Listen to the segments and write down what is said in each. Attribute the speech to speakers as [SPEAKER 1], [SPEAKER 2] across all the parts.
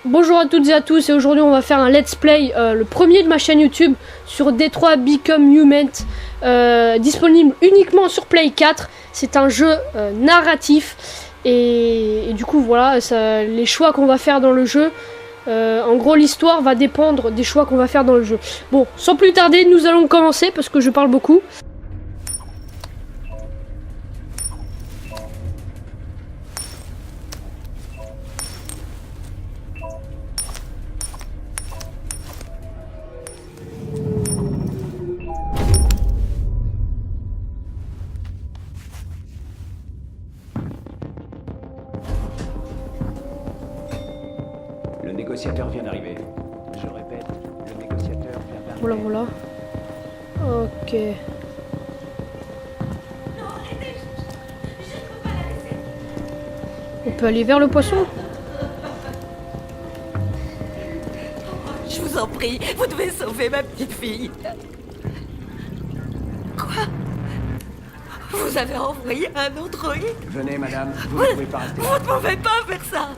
[SPEAKER 1] Bonjour à toutes et à tous, et aujourd'hui on va faire un let's play, le premier de ma chaîne YouTube sur Detroit Become Human, disponible uniquement sur Play 4. C'est un jeu narratif et du coup voilà, les choix qu'on va faire dans le jeu, en gros l'histoire va dépendre des choix qu'on va faire dans le jeu. Bon, sans plus tarder, nous allons commencer parce que je parle beaucoup.
[SPEAKER 2] Le négociateur vient d'arriver. Je répète, le négociateur vient d'arriver.
[SPEAKER 1] Voilà, voilà. Ok.
[SPEAKER 3] Non, arrêtez, je ne peux pas la laisser.
[SPEAKER 1] On peut aller vers le poisson?
[SPEAKER 3] Je vous en prie, vous devez sauver ma petite fille. Quoi? Vous avez envoyé un androïde?
[SPEAKER 2] Venez, madame, vous ne pouvez pas rester là.
[SPEAKER 3] Vous ne pouvez pas faire ça.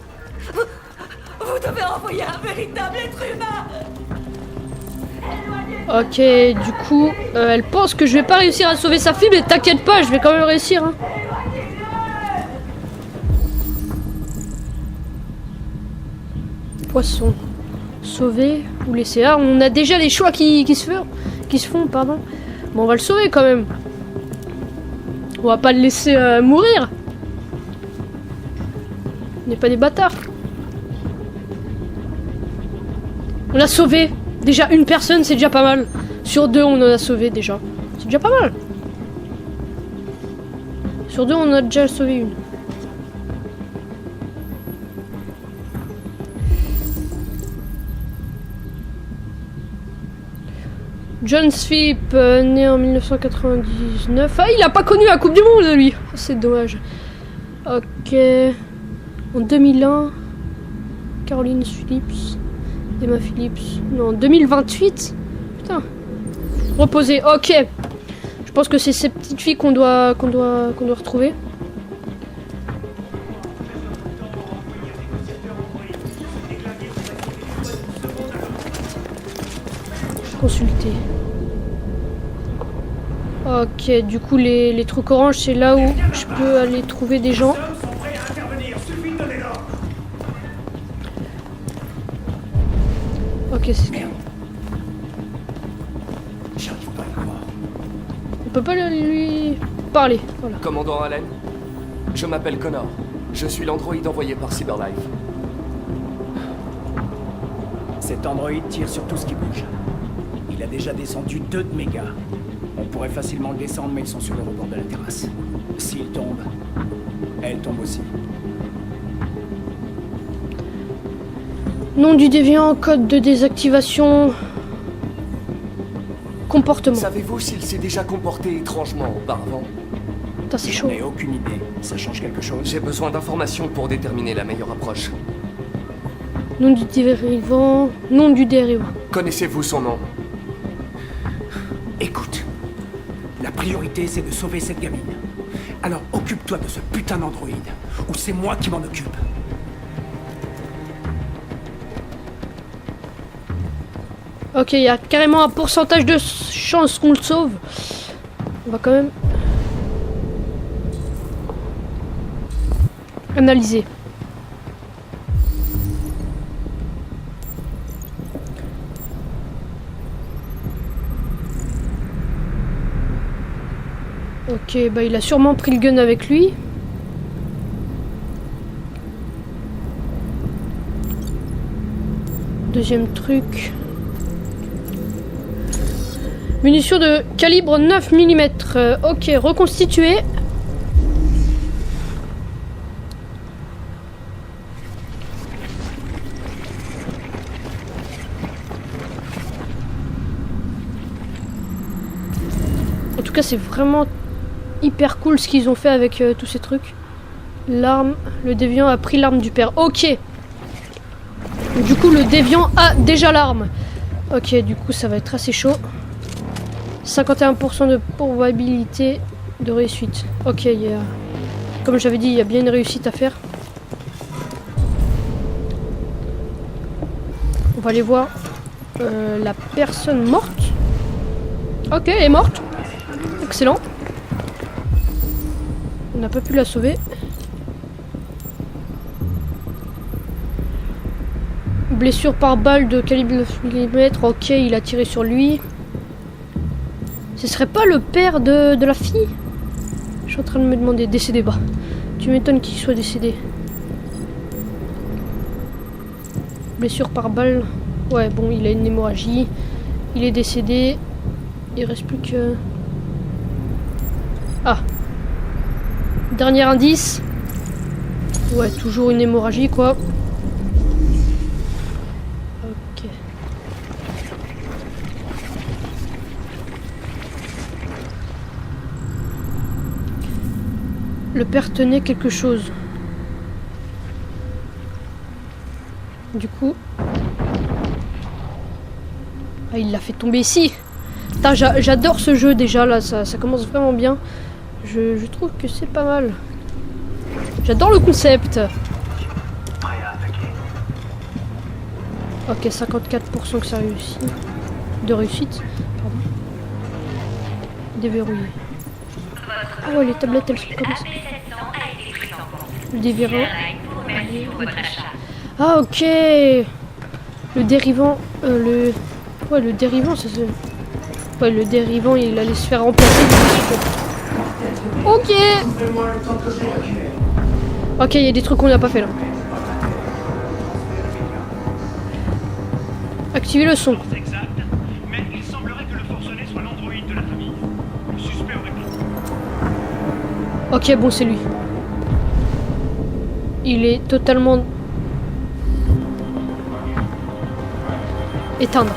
[SPEAKER 3] Vous devez envoyer un véritable être humain.
[SPEAKER 1] Ok, du coup, elle pense que je vais pas réussir à sauver sa fille, mais t'inquiète pas, je vais quand même réussir. Hein. Poisson. Sauver ou laisser. Ah, on a déjà les choix qui se font, pardon. Bon, on va le sauver quand même. On va pas le laisser mourir. On n'est pas des bâtards. On a sauvé. Déjà une personne, c'est déjà pas mal. Sur deux, on en a sauvé déjà. C'est déjà pas mal. Sur deux, on en a déjà sauvé une. John Sweep, né en 1999. Ah, il a pas connu la Coupe du Monde, lui. C'est dommage. Ok. En 2001, Caroline Phillips. Emma Phillips. Non, 2028. Putain. Reposer. Ok. Je pense que c'est ces petites filles qu'on doit retrouver. Consulter. Ok, du coup les trucs oranges, c'est là où je peux aller trouver des gens. Ok, c'est bien.
[SPEAKER 2] J'arrive pas à le voir.
[SPEAKER 1] On peut pas lui parler. Voilà.
[SPEAKER 4] Commandant Allen, je m'appelle Connor. Je suis l'androïde envoyé par Cyberlife.
[SPEAKER 2] Cet androïde tire sur tout ce qui bouge. Il a déjà descendu 2 de mes gars. On pourrait facilement le descendre, mais ils sont sur le rebord de la terrasse. S'il tombe, elle tombe aussi.
[SPEAKER 1] Nom du déviant, code de désactivation. Comportement.
[SPEAKER 4] Savez-vous s'il s'est déjà comporté étrangement auparavant?
[SPEAKER 1] Putain, c'est
[SPEAKER 2] J'en
[SPEAKER 1] chaud.
[SPEAKER 2] ai aucune idée. Ça change quelque chose?
[SPEAKER 4] J'ai besoin d'informations pour déterminer la meilleure approche.
[SPEAKER 1] Nom du dérivant. Nom du dérivant.
[SPEAKER 4] Connaissez-vous son nom?
[SPEAKER 2] Écoute, la priorité c'est de sauver cette gamine. Alors occupe-toi de ce putain d'androïde, ou c'est moi qui m'en occupe.
[SPEAKER 1] Ok, il y a carrément un pourcentage de chance qu'on le sauve. On va quand même analyser. Ok, bah il a sûrement pris le gun avec lui. Deuxième truc. Munitions de calibre 9 mm. Ok, reconstitué. En tout cas, c'est vraiment hyper cool ce qu'ils ont fait avec tous ces trucs. L'arme, le déviant a pris l'arme du père. Ok. Du coup, le déviant a déjà l'arme. Ok, du coup, ça va être assez chaud. 51% de probabilité de réussite. Ok, comme j'avais dit, il y a bien une réussite à faire. On va aller voir la personne morte. Ok, elle est morte. Excellent. On n'a pas pu la sauver. Blessure par balle de calibre 9 mm. Ok, il a tiré sur lui. Ce serait pas le père de la fille? Je suis en train de me demander. Décédé, bah. Tu m'étonnes qu'il soit décédé. Blessure par balle. Ouais, bon, il a une hémorragie. Il est décédé. Il reste plus que... Ah. Dernier indice. Ouais, toujours une hémorragie, quoi. Ok. Le père tenait quelque chose. Du coup... Ah, il l'a fait tomber ici. Putain, j'adore ce jeu déjà, là, ça commence vraiment bien. Je trouve que c'est pas mal. J'adore le concept. Ok, 54% que ça réussit. De réussite. Pardon. Déverrouillé. Ah ouais, les tablettes, elles sont comme ça. Le déverrouillé. Ah ok. Le dérivant, Ouais, le dérivant, ça se... Ouais, le dérivant, il allait se faire remplacer. Ok. Ok, il y a des trucs qu'on n'a pas fait là. Activez le son.
[SPEAKER 5] Exact, mais il semblerait que le forcené soit l'androïde de la famille. Le suspect aurait pu...
[SPEAKER 1] Ok, bon, c'est lui. Il est totalement... Éteindre.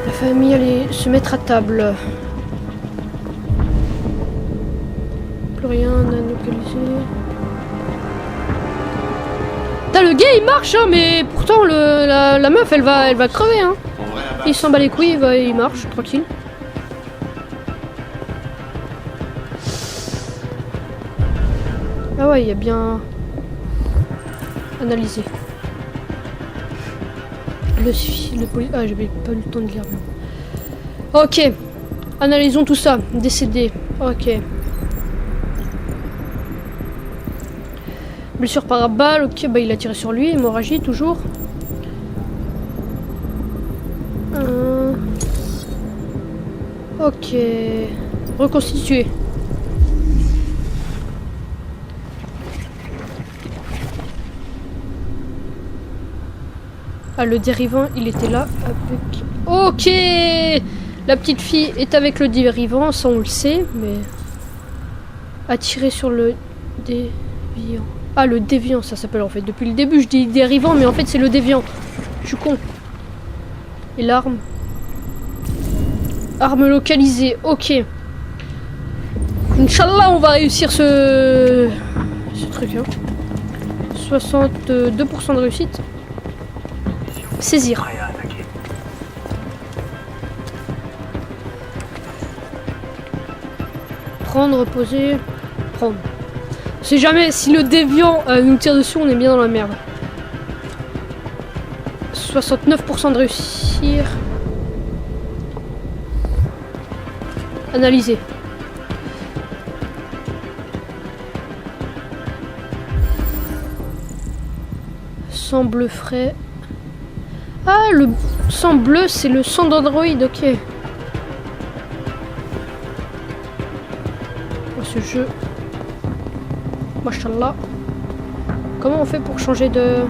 [SPEAKER 1] La famille allait se mettre à table. Plus rien à localiser. Putain, le gars il marche, hein, mais pourtant la meuf elle va crever. Hein. Il s'en bat les couilles, il marche, tranquille. Ah ouais, il y a bien analysé. Ah, j'avais pas eu le temps de lire. Ok. Analysons tout ça. Décédé. Ok. Blessure par balle. Ok, bah il a tiré sur lui. Hémorragie, toujours. Ok. Reconstituer. Ah, le dérivant, il était là avec... Ok. La petite fille est avec le dérivant, ça on le sait, mais... Attirer sur le déviant. Ah, le déviant, ça s'appelle en fait. Depuis le début, je dis dérivant, mais en fait, c'est le déviant. Je suis con. Et l'arme. Arme localisée, ok. Inch'Allah, on va réussir ce truc. Hein. 62% de réussite. Saisir. Prendre, reposer, prendre. C'est jamais si le déviant nous tire dessus, on est bien dans la merde. 69% de réussir. Analyser. Sang bleu frais. Ah, le sang bleu, c'est le sang d'Android, ok. Oh, ce jeu. Machallah. Comment on fait pour changer de...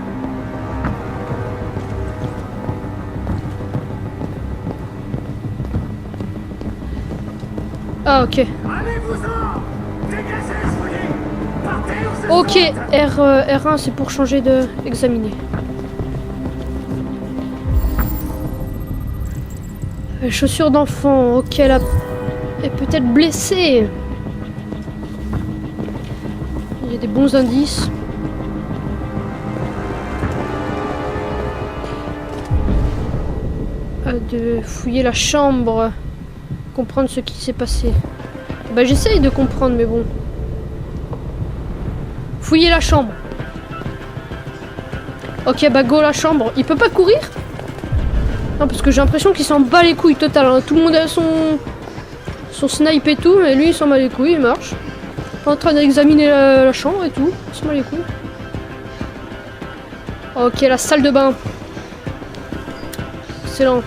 [SPEAKER 1] Ah, ok. Ok, R1, c'est pour changer de... Examiner. Chaussures d'enfant, ok, elle est peut-être blessée. Il y a des bons indices. De fouiller la chambre, comprendre ce qui s'est passé. Bah j'essaye de comprendre, mais bon. Fouiller la chambre. Ok, bah go la chambre. Il peut pas courir? Non, parce que j'ai l'impression qu'il s'en bat les couilles total. Hein. Tout le monde a son snipe et tout, mais lui il s'en bat les couilles, il marche. En train d'examiner la chambre et tout. Il s'en bat les couilles. Ok, la salle de bain. Excellent.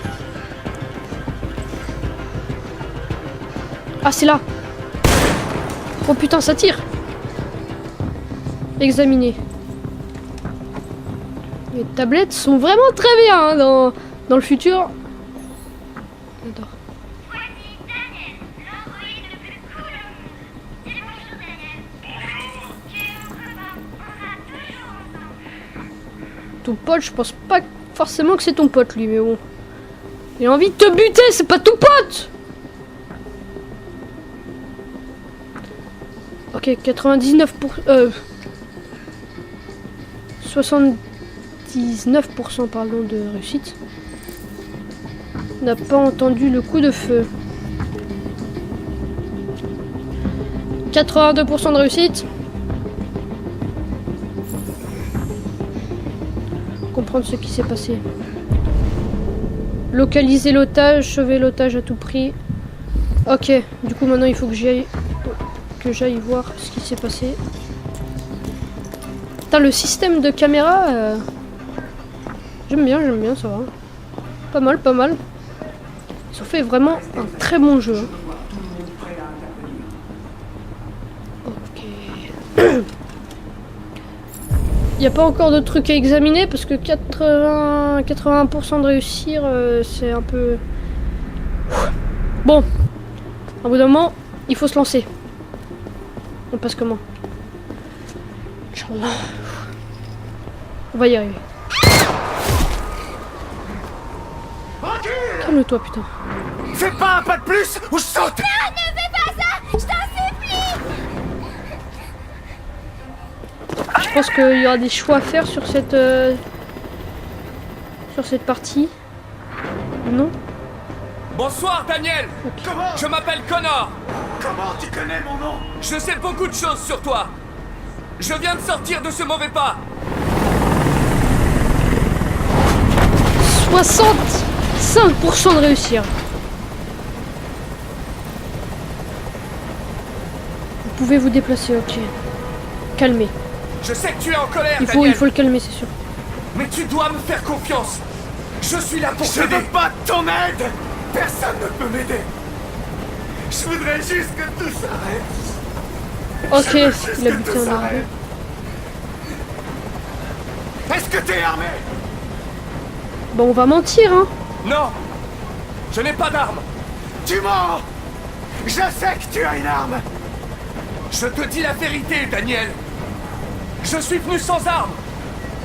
[SPEAKER 1] Ah, c'est là. Oh putain, ça tire. Examiner. Les tablettes sont vraiment très bien hein, dans le futur. J'adore.
[SPEAKER 6] Voici Daniel, l'androïde le plus cool au monde. Dis bonjour Daniel. Bonjour. Tu es mon copain, on sera toujours ensemble.
[SPEAKER 1] Ton pote, je pense pas forcément que c'est ton pote lui, mais bon. Il a envie de te buter, c'est pas ton pote. Ok, 99 pour... 79% pardon, de réussite. N'a pas entendu le coup de feu. 82% de réussite. Comprendre ce qui s'est passé. Localiser l'otage, sauver l'otage à tout prix. Ok, du coup maintenant il faut que j'aille voir ce qui s'est passé. Putain, le système de caméra, j'aime bien, ça va. Pas mal, pas mal. Ils ont fait vraiment un très bon jeu. Ok. Il n'y a pas encore de trucs à examiner parce que 81% de réussir, c'est un peu... Bon. Au bout d'un moment, il faut se lancer. On passe comment? Inch'Allah. On va y arriver. Calme-toi, putain.
[SPEAKER 2] Fais pas un pas de plus ou je saute.
[SPEAKER 1] Je pense qu'il y aura des choix à faire sur cette partie. Non?
[SPEAKER 4] Bonsoir, Daniel.
[SPEAKER 2] Comment?
[SPEAKER 4] Je m'appelle Connor.
[SPEAKER 2] Comment tu connais mon nom?
[SPEAKER 4] Je sais beaucoup de choses sur toi. Je viens de sortir de ce mauvais pas.
[SPEAKER 1] 65% de réussir. Vous pouvez vous déplacer, ok. Calmez.
[SPEAKER 4] Je sais que tu es en colère,
[SPEAKER 1] Il
[SPEAKER 4] Daniel.
[SPEAKER 1] faut le calmer, c'est sûr.
[SPEAKER 4] Mais tu dois me faire confiance. Je suis là pour
[SPEAKER 2] Je
[SPEAKER 4] t'aider.
[SPEAKER 2] veux pas de ton aide. Personne ne peut m'aider. Je voudrais juste que tout s'arrête.
[SPEAKER 1] Ok,
[SPEAKER 2] Je veux juste
[SPEAKER 1] il a
[SPEAKER 2] que
[SPEAKER 1] buté
[SPEAKER 2] tout
[SPEAKER 1] un arbre.
[SPEAKER 2] s'arrête. Est-ce que t'es armé?
[SPEAKER 1] Bon, on va mentir, hein.
[SPEAKER 4] Non. Je n'ai pas d'arme.
[SPEAKER 2] Tu mens. Je sais que tu as une arme.
[SPEAKER 4] Je te dis la vérité, Daniel. Je suis venu sans arme.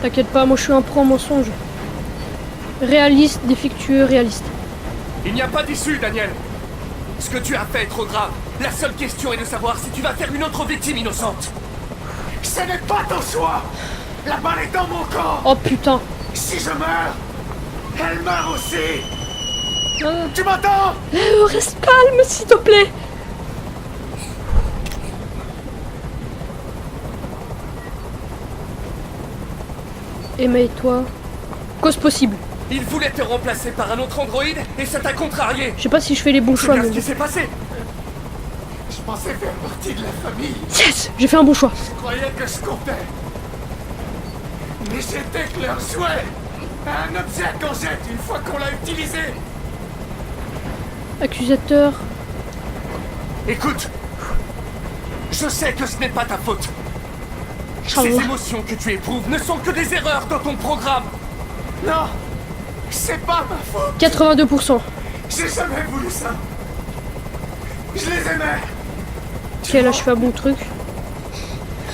[SPEAKER 1] T'inquiète pas, moi je suis un pro en mensonge. Réaliste, défectueux, réaliste.
[SPEAKER 4] Il n'y a pas d'issue, Daniel. Ce que tu as fait est trop grave. La seule question est de savoir si tu vas faire une autre victime innocente.
[SPEAKER 2] Ce n'est pas ton choix. La balle est dans mon camp.
[SPEAKER 1] Oh putain.
[SPEAKER 2] Si je meurs, elle meurt aussi.
[SPEAKER 1] Ah.
[SPEAKER 2] Tu m'entends?
[SPEAKER 1] Reste calme, s'il te plaît. Emma et toi, cause possible.
[SPEAKER 4] Il voulait te remplacer par un autre androïde et ça t'a contrarié.
[SPEAKER 1] Je sais pas si je fais les bons
[SPEAKER 4] C'est
[SPEAKER 1] choix,
[SPEAKER 4] bien
[SPEAKER 1] mais...
[SPEAKER 4] ce qui s'est passé.
[SPEAKER 2] Je pensais faire partie de la famille.
[SPEAKER 1] Yes, j'ai fait un bon choix.
[SPEAKER 2] Je croyais que je comptais. Mais j'étais que leur jouet. Un objet qu'on jette une fois qu'on l'a utilisé.
[SPEAKER 1] Accusateur.
[SPEAKER 4] Écoute, je sais que ce n'est pas ta faute. Ces
[SPEAKER 1] Inch'Allah.
[SPEAKER 4] émotions que tu éprouves ne sont que des erreurs dans ton programme.
[SPEAKER 2] Non, c'est pas ma faute.
[SPEAKER 1] 82%.
[SPEAKER 2] J'ai jamais voulu ça. Je les aimais.
[SPEAKER 1] Ok, là je fais un bon truc.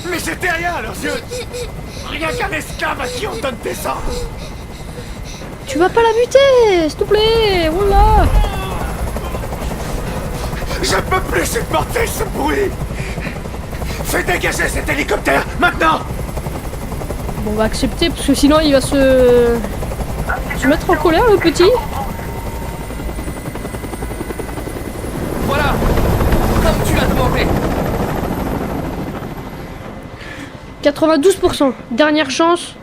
[SPEAKER 2] Mais j'étais rien à leurs yeux. Rien qu'un esclave à qui on donne des ordres.
[SPEAKER 1] Tu vas pas la buter, s'il te plaît. Voilà.
[SPEAKER 2] Je peux plus supporter ce bruit. Fais dégager cet hélicoptère, maintenant.
[SPEAKER 1] Bon, on va accepter parce que sinon il va se mettre en colère, le petit.
[SPEAKER 4] Voilà, comme tu l'as demandé.
[SPEAKER 1] 92%. Dernière chance.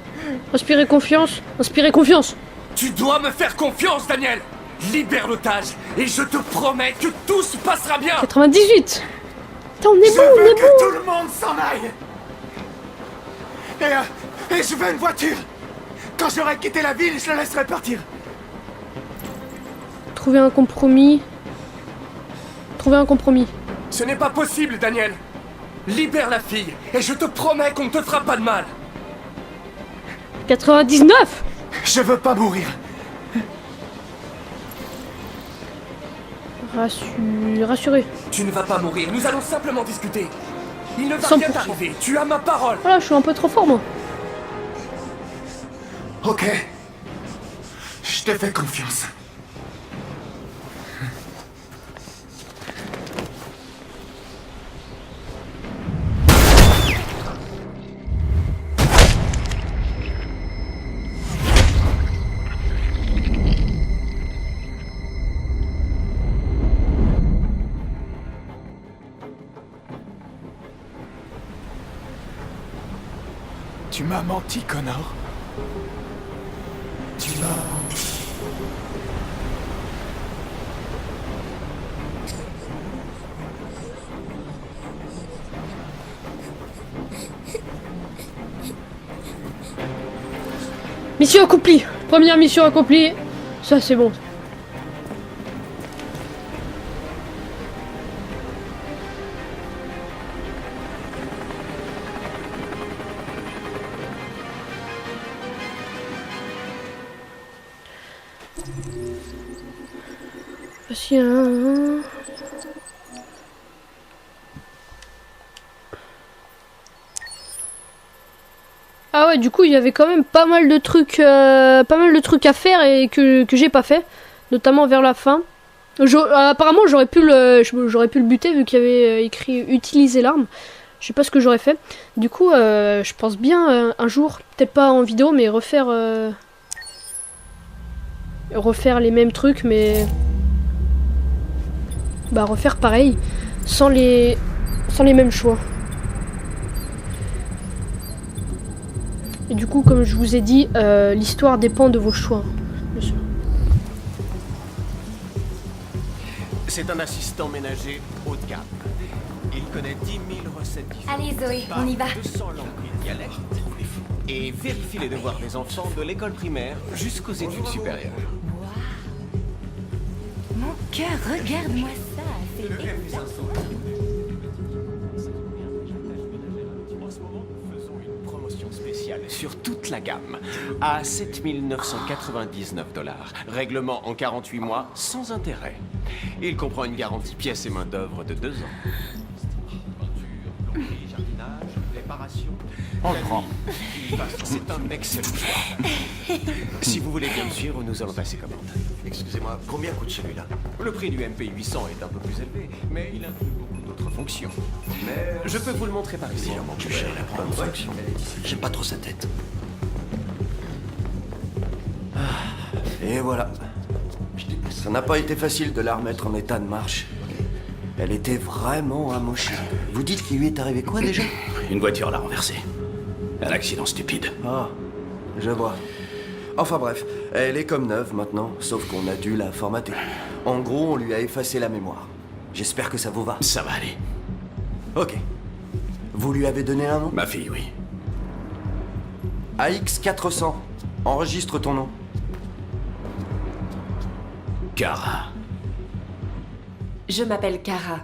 [SPEAKER 1] Inspirez confiance. Inspirez confiance.
[SPEAKER 4] Tu dois me faire confiance, Daniel. Libère l'otage et je te promets que tout se passera bien.
[SPEAKER 1] 98. Putain, on est
[SPEAKER 2] Je
[SPEAKER 1] bon, on
[SPEAKER 2] veux
[SPEAKER 1] est
[SPEAKER 2] que
[SPEAKER 1] bon.
[SPEAKER 2] tout le monde s'en aille. Et je veux une voiture. Quand j'aurai quitté la ville, je la laisserai partir.
[SPEAKER 1] Trouver un compromis. Trouver un compromis.
[SPEAKER 4] Ce n'est pas possible, Daniel. Libère la fille et je te promets qu'on ne te fera pas de mal.
[SPEAKER 1] 99.
[SPEAKER 2] Je veux pas mourir.
[SPEAKER 1] Rassuré.
[SPEAKER 4] Tu ne vas pas mourir, nous allons simplement discuter. Il ne va
[SPEAKER 1] 100%.
[SPEAKER 4] rien t'arriver, tu as ma parole.
[SPEAKER 1] Voilà, je suis un peu trop fort, moi.
[SPEAKER 2] Ok. Je te fais confiance. Tu m'as menti, Connor. Tu m'as menti.
[SPEAKER 1] Mission accomplie. Première mission accomplie. Ça, c'est bon. Voici un... Ah ouais, du coup, il y avait quand même pas mal de trucs à faire et que j'ai pas fait, notamment vers la fin. Apparemment, j'aurais pu le buter vu qu'il y avait écrit utiliser l'arme. Je sais pas ce que j'aurais fait. Du coup, je pense bien un jour, peut-être pas en vidéo, mais refaire les mêmes trucs, mais bah refaire pareil, sans les mêmes choix. Et du coup, comme je vous ai dit, l'histoire dépend de vos choix, bien sûr.
[SPEAKER 7] C'est un assistant ménager haut de gamme. Il connaît 10 000 recettes différentes.
[SPEAKER 3] Allez Zoé, on y va.
[SPEAKER 7] 200 langues et dialectes. Et vérifie les devoirs des enfants de l'école primaire jusqu'aux études supérieures.
[SPEAKER 3] Mon cœur, regarde-moi ça. C'est
[SPEAKER 7] En ce moment, nous faisons une promotion spéciale sur toute la gamme à 7 999 $. Règlement en 48 mois sans intérêt. Il comprend une garantie pièces et main-d'œuvre de 2 ans. Peinture, jardinage, réparation.
[SPEAKER 2] On le prend.
[SPEAKER 7] C'est un excellent choix. Si vous voulez bien me suivre, nous allons passer commande.
[SPEAKER 8] Excusez-moi, combien coûte celui-là?
[SPEAKER 7] Le prix du MP 800 est un peu plus élevé, mais il inclut beaucoup d'autres fonctions. Mais je peux vous le montrer par ici.
[SPEAKER 8] Légèrement plus cher la bonne fonction. J'aime pas trop sa tête. Et voilà. Ça n'a pas été facile de la remettre en état de marche. Elle était vraiment amochée. Vous dites qu'il lui est arrivé quoi déjà?
[SPEAKER 9] Une voiture l'a renversée. Un accident stupide.
[SPEAKER 8] Ah, je vois. Enfin bref, elle est comme neuve maintenant, sauf qu'on a dû la formater. En gros, on lui a effacé la mémoire. J'espère que ça vous va.
[SPEAKER 9] Ça va aller.
[SPEAKER 8] Ok. Vous lui avez donné un nom?
[SPEAKER 9] Ma fille, oui.
[SPEAKER 8] AX400. Enregistre ton nom.
[SPEAKER 9] Kara.
[SPEAKER 3] Je m'appelle Kara.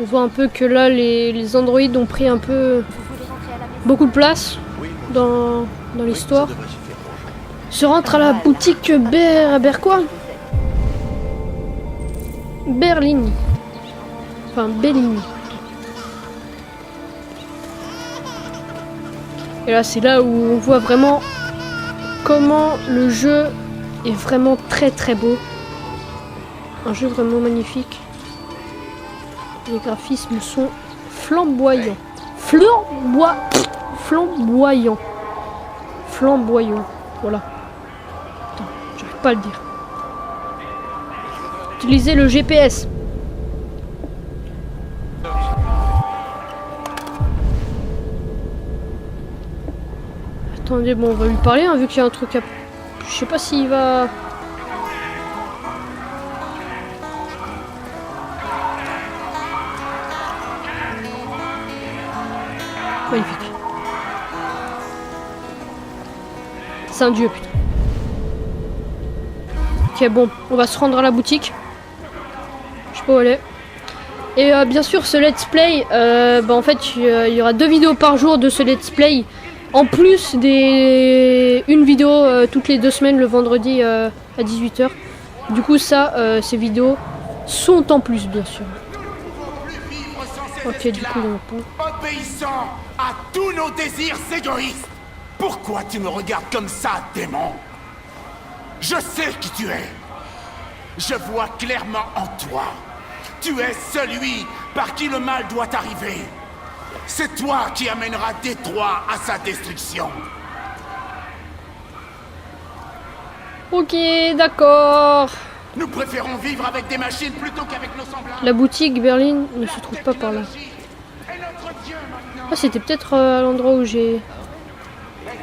[SPEAKER 1] On voit un peu que là, les androïdes ont pris un peu beaucoup de place dans l'histoire. Se rentre à la boutique quoi Berlini. Enfin, Bellini. Et là, c'est là où on voit vraiment comment le jeu est vraiment très très beau. Un jeu vraiment magnifique. Les graphismes sont flamboyants. Flamboyants. Flamboyants. Voilà. Putain, j'arrive pas à le dire. Utilisez le GPS. Attendez, bon, on va lui parler, hein, vu qu'il y a un truc à... Je sais pas s'il va... Magnifique. C'est un dieu, putain. Ok, bon, on va se rendre à la boutique. Je sais pas où elle est. Et bien sûr, ce let's play, en fait, il y aura 2 vidéos par jour de ce let's play. En plus une vidéo toutes les 2 semaines, le vendredi à 18 h. Du coup, ça, ces vidéos sont en plus, bien sûr. Ok, du coup, on pas.
[SPEAKER 10] Obéissant à tous nos désirs égoïstes. Pourquoi tu me regardes comme ça, démon? Je sais qui tu es. Je vois clairement en toi. Tu es celui par qui le mal doit arriver. C'est toi qui amènera Détroit à sa destruction.
[SPEAKER 1] Ok, d'accord.
[SPEAKER 10] Nous préférons vivre avec des machines plutôt qu'avec nos semblables.
[SPEAKER 1] La boutique Berlin ne se trouve pas par là. Ah, c'était peut-être à l'endroit où j'ai...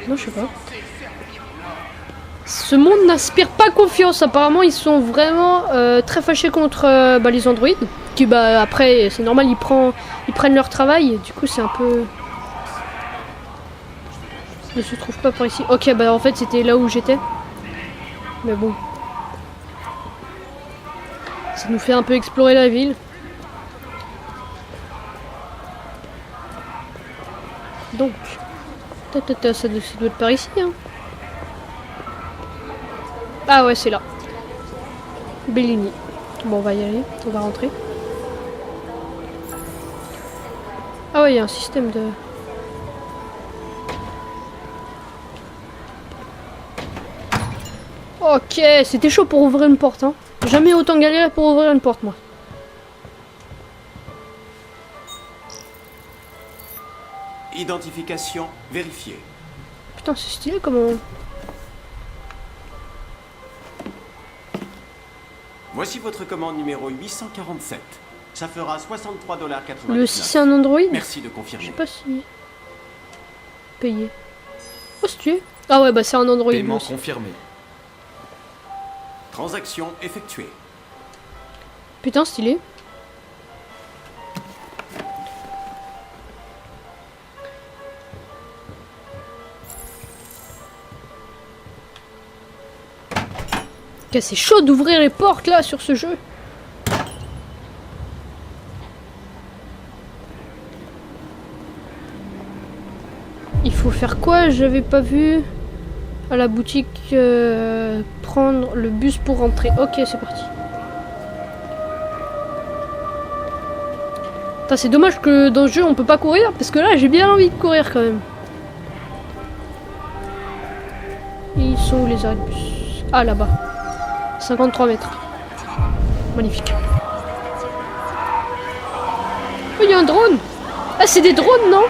[SPEAKER 1] Non, je sais pas. Ce monde n'inspire pas confiance. Apparemment, ils sont vraiment très fâchés contre les androïdes. Qui, après, c'est normal, ils prennent leur travail. Et du coup, c'est un peu... Ne se trouve pas par ici. Ok, en fait, c'était là où j'étais. Mais bon. Ça nous fait un peu explorer la ville. Donc, ça doit être par ici, hein. Ah ouais, c'est là. Bellini. Bon, on va y aller, on va rentrer. Ah ouais, il y a un système de... Ok, c'était chaud pour ouvrir une porte, hein. Jamais autant galéré pour ouvrir une porte, moi.
[SPEAKER 7] Identification vérifiée.
[SPEAKER 1] Putain, c'est stylé comment...
[SPEAKER 7] Voici votre commande numéro 847. Ça fera 63,99 $.
[SPEAKER 1] Le 6 c'est un Android.
[SPEAKER 7] Merci de confirmer.
[SPEAKER 1] Je sais pas si... Payé. Oh, c'est tué. Ah ouais, c'est un Android.
[SPEAKER 4] Paiement confirmé.
[SPEAKER 7] Transaction effectuée.
[SPEAKER 1] Putain, stylé. Ok, c'est chaud d'ouvrir les portes là sur ce jeu. Il faut faire quoi? J'avais pas vu à la boutique prendre le bus pour rentrer. Ok, c'est parti. C'est dommage que dans ce jeu on peut pas courir parce que là j'ai bien envie de courir quand même. Ils sont où les arrêts de bus? Ah, là-bas. 53 mètres. Magnifique. Oh, il y a un drone. Ah, c'est des drones, non?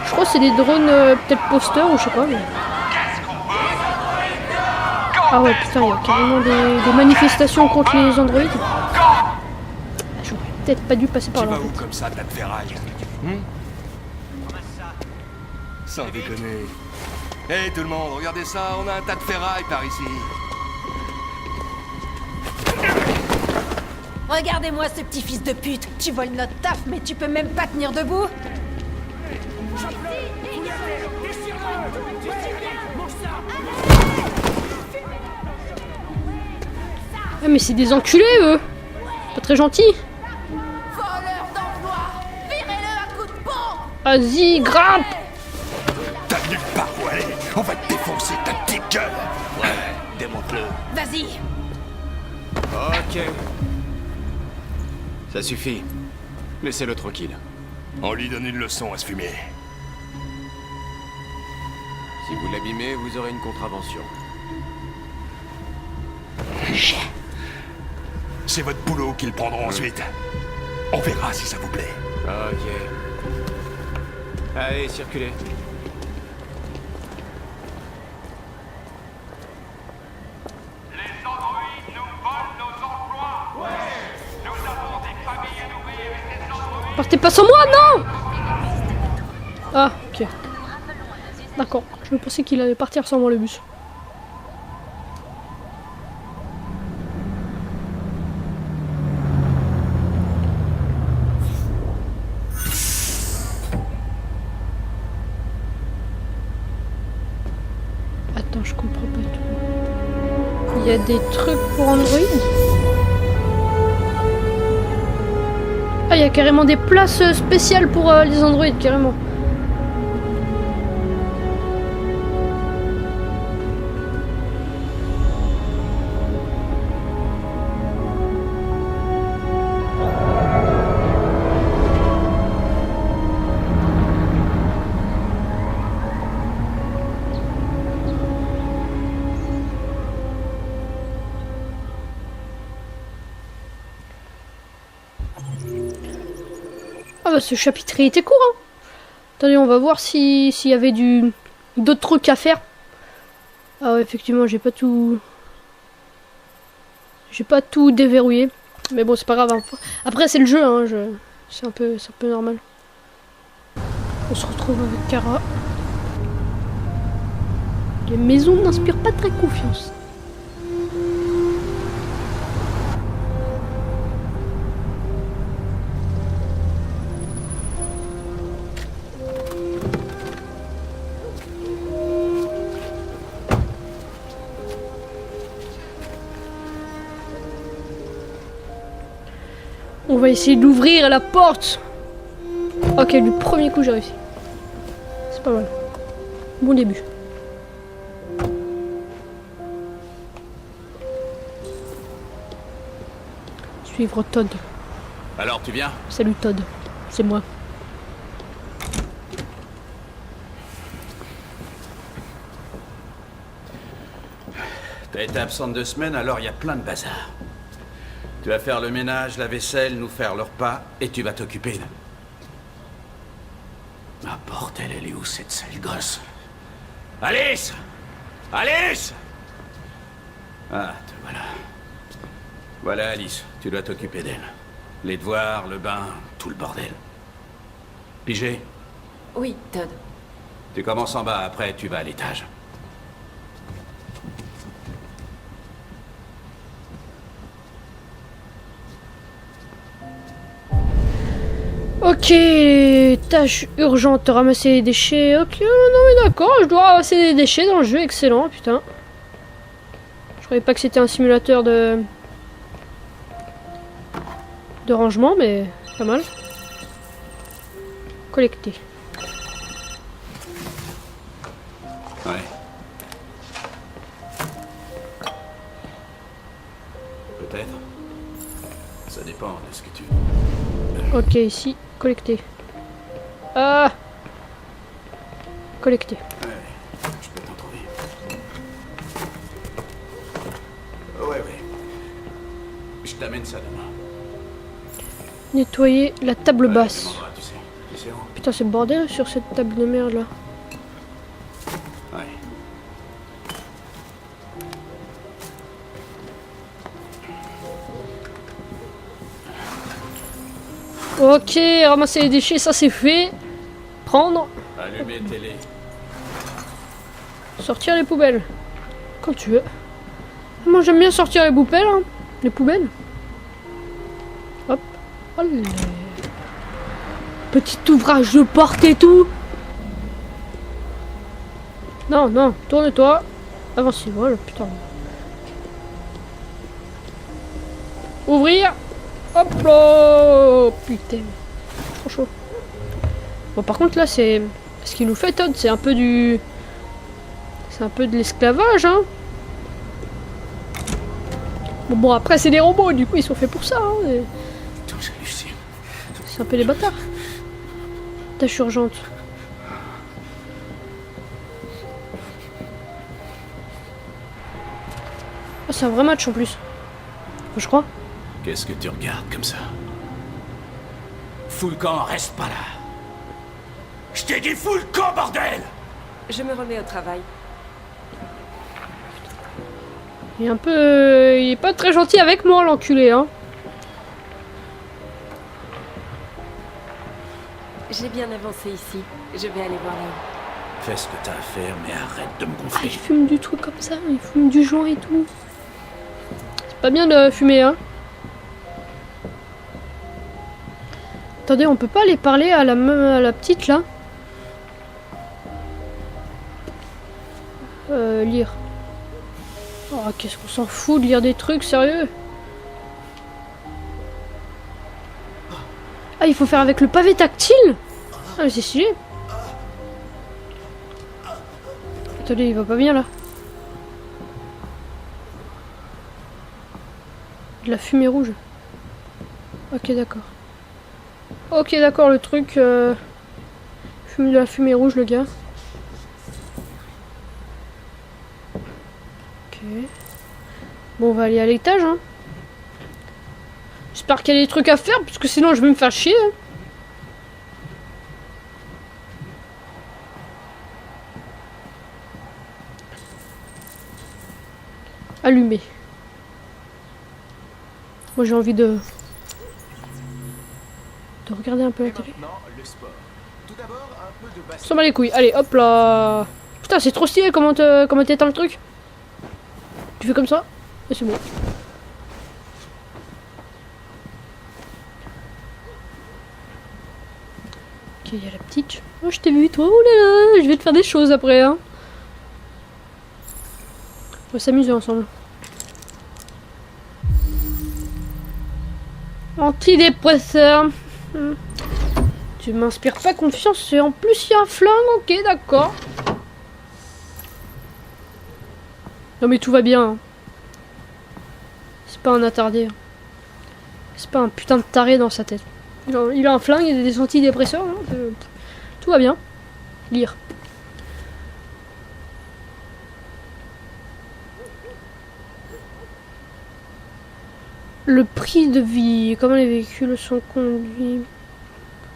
[SPEAKER 1] Je crois que c'est des drones peut-être posters ou je sais pas. Mais... Ah ouais, putain, il y a carrément des manifestations contre les androïdes. J'aurais peut-être pas dû passer par là.
[SPEAKER 10] Tu vas où comme ça, tas de ferraille?
[SPEAKER 4] Sans déconner. Hé tout le monde, regardez ça, on a un tas de ferraille par ici.
[SPEAKER 3] Regardez-moi ce petit fils de pute. Tu voles notre taf, mais tu peux même pas tenir debout.
[SPEAKER 1] Ah mais c'est des enculés eux. Pas très gentils.
[SPEAKER 3] Voleur
[SPEAKER 1] Vas-y, grimpe.
[SPEAKER 10] T'as nulle part où aller. On va te défoncer ta petite gueule.
[SPEAKER 9] Ouais, démonte-le.
[SPEAKER 3] Vas-y.
[SPEAKER 7] Ok. Ça suffit. Laissez-le tranquille.
[SPEAKER 10] On lui donne une leçon à se fumer.
[SPEAKER 7] Si vous l'abîmez, vous aurez une contravention.
[SPEAKER 10] C'est votre boulot qu'ils prendront ensuite. On verra si ça vous plaît.
[SPEAKER 7] Ok. Allez, circulez.
[SPEAKER 5] Les androïdes nous volent nos emplois. Nous avons des familles à nourrir et ces androïdes...
[SPEAKER 1] Partez pas sans moi, non. Ah, ok. D'accord, je pensais qu'il allait partir sans moi le bus. Attends, je comprends pas tout. Il y a des trucs pour Android? Ah, il y a carrément des places spéciales pour les Android, carrément. Ah bah ce chapitre il était court hein. Attendez, on va voir s'il y avait d'autres trucs à faire. Ah ouais, effectivement j'ai pas tout déverrouillé. Mais bon c'est pas grave hein. Après c'est le jeu hein, c'est un peu normal. On se retrouve avec Kara. Les maisons n'inspirent pas très confiance. On va essayer d'ouvrir la porte. Ok, du premier coup j'ai réussi. C'est pas mal. Bon début. Suivre Todd.
[SPEAKER 9] Alors, tu viens?
[SPEAKER 1] Salut Todd, c'est moi.
[SPEAKER 9] T'as été absente 2 semaines, alors il y a plein de bazar. Tu vas faire le ménage, la vaisselle, nous faire le repas, et tu vas t'occuper de... Ah bordel, elle est où cette sale gosse? Alice! Alice! Ah, te voilà. Voilà Alice, tu dois t'occuper d'elle. Les devoirs, le bain, tout le bordel. Pigé?
[SPEAKER 3] Oui, Todd.
[SPEAKER 9] Tu commences en bas, après tu vas à l'étage.
[SPEAKER 1] Ok, tâche urgente, ramasser les déchets. Ok, non mais d'accord, je dois ramasser des déchets dans le jeu, excellent, putain. Je croyais pas que c'était un simulateur de rangement, mais pas mal. Collecter.
[SPEAKER 9] Ouais. Peut-être. Ça dépend de ce que tu veux.
[SPEAKER 1] Ok, ici, collecter. Ah! Collecter.
[SPEAKER 9] Ouais, je peux t'en trouver. Ouais. Je t'amène ça demain.
[SPEAKER 1] Nettoyer la table basse.
[SPEAKER 9] Tu sais où?
[SPEAKER 1] Putain, c'est le bordel sur cette table de merde là.
[SPEAKER 9] Ouais.
[SPEAKER 1] Ok, ramasser les déchets, ça c'est fait. Prendre.
[SPEAKER 9] Allumer télé.
[SPEAKER 1] Sortir les poubelles. Quand tu veux. Moi j'aime bien sortir les poubelles. Hein. Les poubelles. Hop. Allez. Petit ouvrage de porte et tout. Non, tourne-toi. Avancez, voilà, putain. Ouvrir. Hop là. Putain. Trop chaud. Bon, par contre, là, c'est... Ce qu'il nous fait, Todd, c'est un peu du... C'est un peu de l'esclavage, hein. Bon, après, c'est des robots, du coup, ils sont faits pour ça, hein. Et... C'est un peu des bâtards. Tâche urgente. Oh, c'est un vrai match, en plus. Je crois.
[SPEAKER 9] Qu'est-ce que tu regardes comme ça? Fous le camp, reste pas là. Je t'ai dit fous le camp, bordel!
[SPEAKER 3] Je me remets au travail.
[SPEAKER 1] Il est un peu... Il est pas très gentil avec moi, l'enculé, hein.
[SPEAKER 3] J'ai bien avancé ici. Je vais aller voir là.
[SPEAKER 9] Fais ce que t'as à faire, mais arrête de me
[SPEAKER 1] Ah,
[SPEAKER 9] gonfler.
[SPEAKER 1] il fume du truc comme ça, il fume du joint et tout. C'est pas bien de fumer, hein. Attendez, on peut pas aller parler à la petite, là? Lire. Oh, qu'est-ce qu'on s'en fout de lire des trucs, sérieux? Ah, il faut faire avec le pavé tactile? Ah, mais c'est stylé. Attendez, il va pas bien, là. De la fumée rouge. Ok, d'accord. Ok, d'accord, le truc... Fume de la fumée rouge, le gars. Ok. Bon, on va aller à l'étage, hein. J'espère qu'il y a des trucs à faire, parce que sinon je vais me faire chier. Hein. Allumé. Moi j'ai envie de regarder un peu la télé. Ça m'a les couilles. Allez, hop là. Putain, c'est trop stylé comment t'éteins le truc. Tu fais comme ça et c'est bon. Ok, il y a la petite. Oh, je t'ai vu, toi. Oh là là, je vais te faire des choses après. Hein. On va s'amuser ensemble. Antidépresseur. Tu m'inspires pas confiance et en plus il y a un flingue. Ok, d'accord. Non mais tout va bien. Hein. C'est pas un attardé. Hein. C'est pas un putain de taré dans sa tête. Il a un flingue et des antidépresseurs. Hein. Tout va bien. Lire. Le prix de vie. Comment les véhicules sont conduits.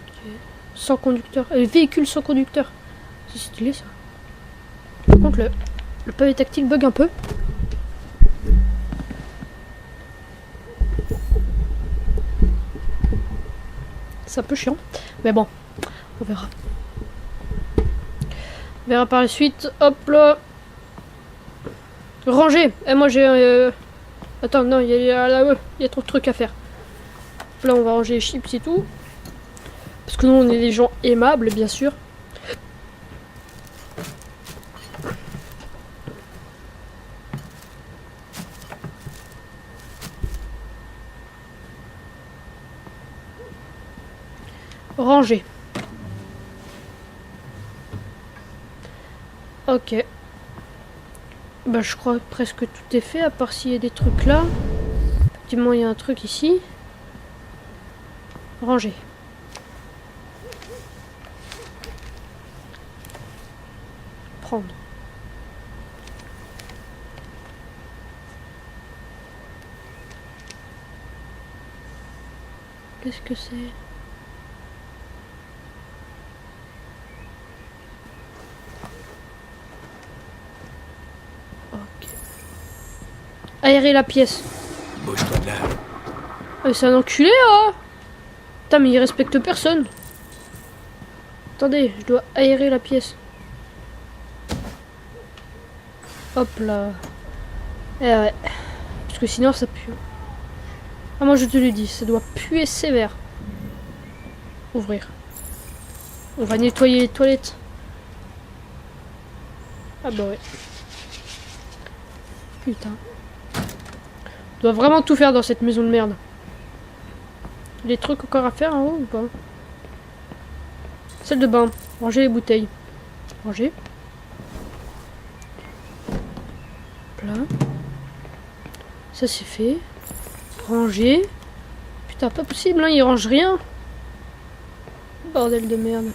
[SPEAKER 1] Okay. Sans conducteur. Les véhicules sans conducteur. C'est stylé ça. Par contre le pavé tactile bug un peu. C'est un peu chiant. Mais bon. On verra. On verra par la suite. Hop là. Ranger. Et moi j'ai... Attends, non, il y a trop de trucs à faire. Là, on va ranger les chips et tout. Parce que nous, on est des gens aimables, bien sûr. Ranger. Ok. Bah je crois presque tout est fait, à part s'il y a des trucs là. Effectivement, il y a un truc ici. Ranger. Prendre. Qu'est-ce que c'est ? Aérer la pièce.
[SPEAKER 9] Bouge-toi de là.
[SPEAKER 1] C'est un enculé, hein. Putain, mais il respecte personne. Attendez, je dois aérer la pièce. Hop là. Eh ouais. Parce que sinon ça pue. Ah, moi je te le dis, ça doit puer sévère. Ouvrir. On va nettoyer les toilettes. Ah bah ouais. Putain. On doit vraiment tout faire dans cette maison de merde. Des trucs encore à faire en haut ou pas? Salle de bain. Ranger les bouteilles. Ranger. Là. Ça c'est fait. Ranger. Putain, pas possible, hein, il range rien. Bordel de merde.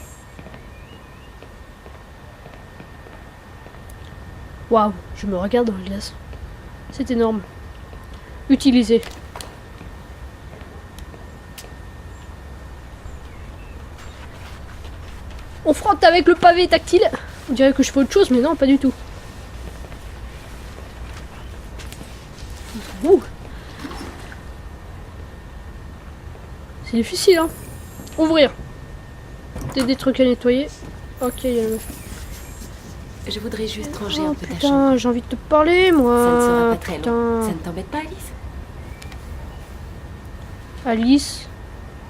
[SPEAKER 1] Waouh, je me regarde dans la glace. C'est énorme. Utiliser. On frotte avec le pavé tactile. On dirait que je fais autre chose, mais non, pas du tout. Ouh. C'est difficile, hein. Ouvrir. Peut-être des trucs à nettoyer. Ok, il y a le...
[SPEAKER 3] Je voudrais juste ranger un peu ta chambre.
[SPEAKER 1] Putain, j'ai envie de te parler, moi.
[SPEAKER 3] Ça ne sera pas très
[SPEAKER 1] putain.
[SPEAKER 3] long. Ça ne t'embête pas, Alice?
[SPEAKER 1] Alice.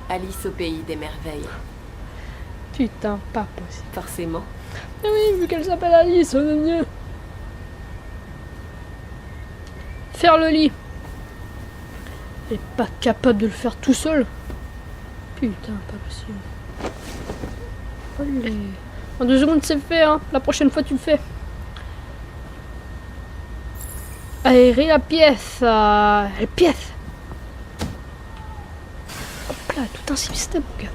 [SPEAKER 3] Alice au pays des merveilles.
[SPEAKER 1] Putain, pas possible.
[SPEAKER 3] Forcément.
[SPEAKER 1] Ah oui, vu qu'elle s'appelle Alice, on est mieux. Faire le lit. Elle est pas capable de le faire tout seul. Putain, pas possible. Olé. En 2 secondes, c'est fait, hein. La prochaine fois, tu le fais. Aérer la pièce. La pièce. Hop là, tout un système, mon gars.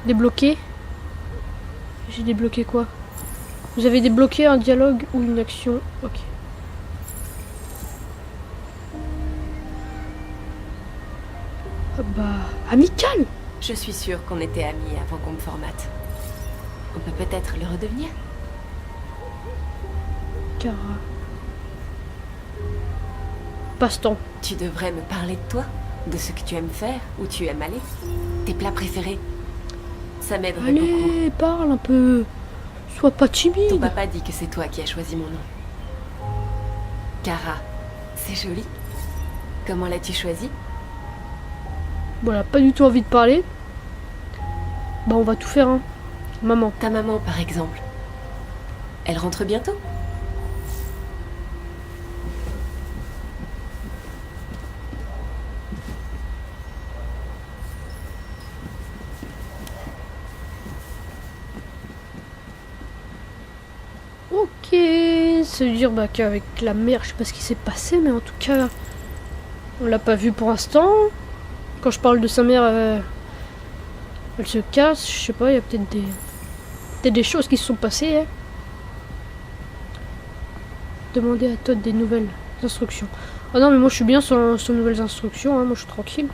[SPEAKER 1] Débloquer. J'ai débloqué quoi? Vous avez débloqué un dialogue ou une action? Ok. Ah bah, amical.
[SPEAKER 3] Je suis sûre qu'on était amis avant qu'on me formate. On peut peut-être le redevenir?
[SPEAKER 1] Kara. Passe-temps.
[SPEAKER 3] Tu devrais me parler de toi, de ce que tu aimes faire, où tu aimes aller, tes plats préférés. Ça m'aiderait beaucoup.
[SPEAKER 1] Allez, parle un peu. Sois pas
[SPEAKER 3] Ton
[SPEAKER 1] timide.
[SPEAKER 3] papa dit que c'est toi qui as choisi mon nom. Kara, c'est joli. Comment l'as-tu choisi?
[SPEAKER 1] Voilà, pas du tout envie de parler. Bah, on va tout faire, hein. Maman.
[SPEAKER 3] Ta maman, par exemple. Elle rentre bientôt?
[SPEAKER 1] Ok, se dire bah, qu'avec la mère, je sais pas ce qui s'est passé, mais en tout cas, on l'a pas vu pour l'instant. Quand je parle de sa mère, elle se casse, je sais pas, il y a peut-être des choses qui se sont passées. Hein. Demander à Todd des nouvelles instructions. Ah non, mais moi je suis bien sans nouvelles instructions, hein, moi je suis tranquille.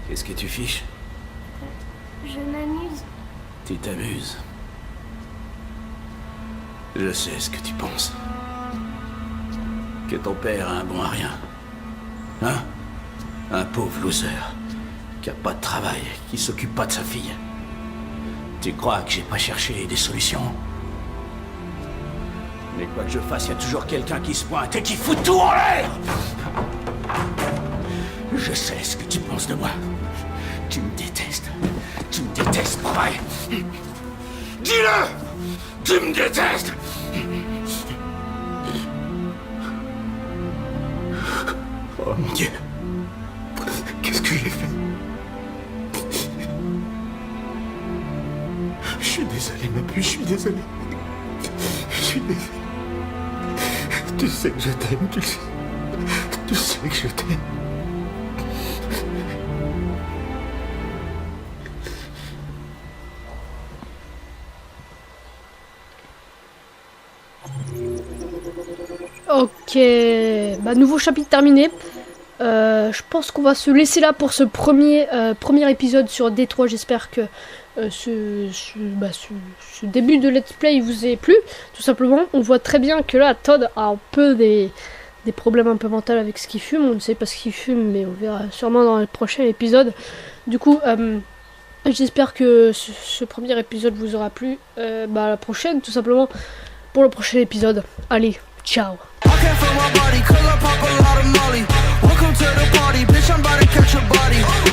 [SPEAKER 9] Qu'est-ce que tu fiches?
[SPEAKER 6] Je m'amuse.
[SPEAKER 9] Tu t'amuses. Je sais ce que tu penses. Que ton père a un bon à rien. Hein? Un pauvre loser. Qui a pas de travail, qui s'occupe pas de sa fille. Tu crois que j'ai pas cherché des solutions? Mais quoi que je fasse, il y a toujours quelqu'un qui se pointe et qui fout tout en l'air! Je sais ce que tu penses de moi. Tu me détestes. Tu me détestes, pas vrai? Dis-le! Tu me détestes! Oh mon Dieu! Qu'est-ce que j'ai fait? Je suis désolé, ma puce, je suis désolé. Je suis désolé. Tu sais que je t'aime, tu le sais. Tu sais que je t'aime.
[SPEAKER 1] Ok, bah nouveau chapitre terminé. Je pense qu'on va se laisser là pour ce premier épisode sur D3. J'espère que ce début de let's play vous ait plu. Tout simplement, on voit très bien que là, Todd a un peu des problèmes un peu mentaux avec ce qu'il fume. On ne sait pas ce qu'il fume, mais on verra sûrement dans le prochain épisode. Du coup, j'espère que ce premier épisode vous aura plu. À la prochaine, tout simplement, pour le prochain épisode. Allez, ciao.
[SPEAKER 11] I came from my body, 'cause I pop a lot of Molly. Welcome to the party, bitch, I'm about to catch a body.